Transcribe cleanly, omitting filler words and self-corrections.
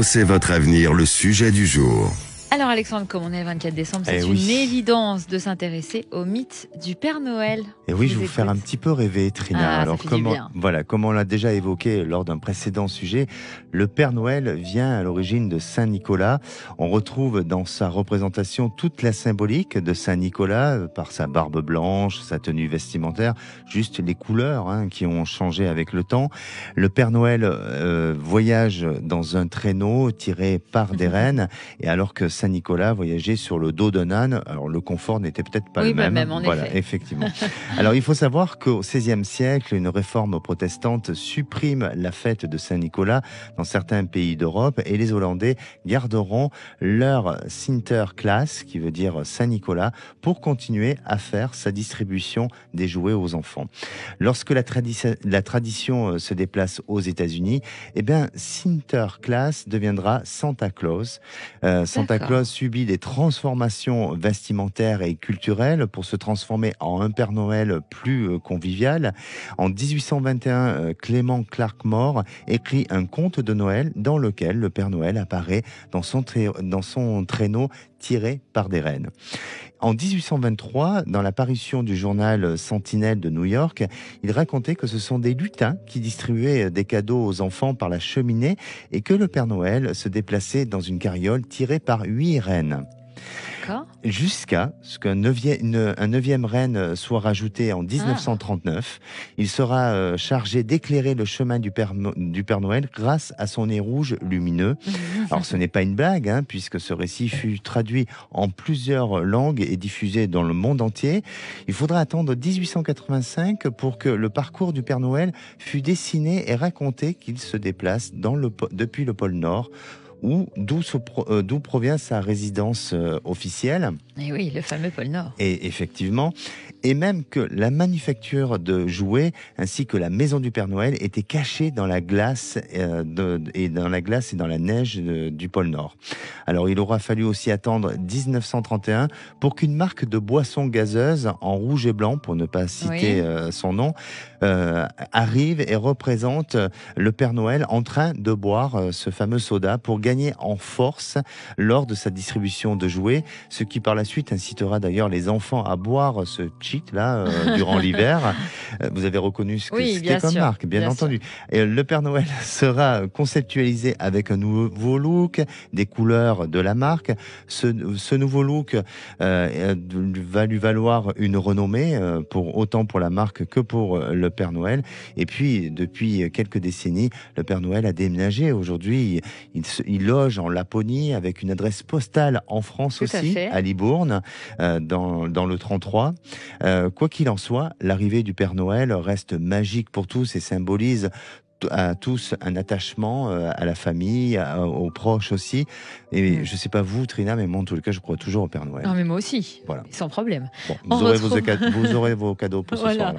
C'est votre avenir, le sujet du jour. Alors Alexandre, comme on est le 24 décembre, c'est une évidence de s'intéresser au mythe du Père Noël. Et oui, je vais vous faire un petit peu rêver, Trina. Alors, comme on l'a déjà évoqué lors d'un précédent sujet, le Père Noël vient à l'origine de Saint Nicolas. On retrouve dans sa représentation toute la symbolique de Saint Nicolas, par sa barbe blanche, sa tenue vestimentaire, juste les couleurs qui ont changé avec le temps. Le Père Noël voyage dans un traîneau tiré par des rennes, et alors que Saint Nicolas voyageait sur le dos d'un âne, alors le confort n'était peut-être pas le même. Effet. Effectivement. Alors il faut savoir qu'au XVIe siècle, une réforme protestante supprime la fête de Saint Nicolas dans certains pays d'Europe, et les Hollandais garderont leur Sinterklaas, qui veut dire Saint Nicolas, pour continuer à faire sa distribution des jouets aux enfants. Lorsque la tradition se déplace aux États-Unis, Sinterklaas deviendra Santa Claus. Santa Claus subit des transformations vestimentaires et culturelles pour se transformer en un Père Noël plus convivial. En 1821, Clément Clark Moore écrit un conte de Noël dans lequel le Père Noël apparaît dans son traîneau tiré par des rennes. En 1823, dans l'apparition du journal Sentinelle de New York, il racontait que ce sont des lutins qui distribuaient des cadeaux aux enfants par la cheminée et que le Père Noël se déplaçait dans une carriole tirée par 8 rennes. Jusqu'à ce qu'un neuvième reine soit rajouté en 1939. Il sera chargé d'éclairer le chemin du Père Noël grâce à son nez rouge lumineux. Alors ce n'est pas une blague, puisque ce récit fut traduit en plusieurs langues et diffusé dans le monde entier. Il faudra attendre 1885 pour que le parcours du Père Noël fût dessiné et raconté qu'il se déplace depuis le pôle Nord, d'où provient sa résidence officielle. Et oui, le fameux pôle Nord. Et effectivement, et même que la manufacture de jouets ainsi que la maison du Père Noël étaient cachées dans la glace et dans la neige du pôle Nord. Alors il aura fallu aussi attendre 1931 pour qu'une marque de boisson gazeuse en rouge et blanc, pour ne pas citer son nom, arrive et représente le Père Noël en train de boire ce fameux soda pour gagner en force lors de sa distribution de jouets, ce qui par la suite incitera d'ailleurs les enfants à boire ce cheat là durant l'hiver. Vous avez reconnu ce qu'est comme marque, bien entendu. Et le Père Noël sera conceptualisé avec un nouveau look, des couleurs de la marque. Ce nouveau look va lui valoir une renommée, autant pour la marque que pour le Père Noël. Et puis, depuis quelques décennies, le Père Noël a déménagé. Aujourd'hui, il loge en Laponie avec une adresse postale en France aussi, à Libourne, dans le 33. Quoi qu'il en soit, l'arrivée du Père Noël reste magique pour tous et symbolise à tous un attachement à la famille, aux proches aussi. Et je sais pas vous, Trina, mais moi en tout cas, je crois toujours au Père Noël. Non, mais moi aussi, voilà. Sans problème. Bon, vous aurez vos cadeaux pour ce soir.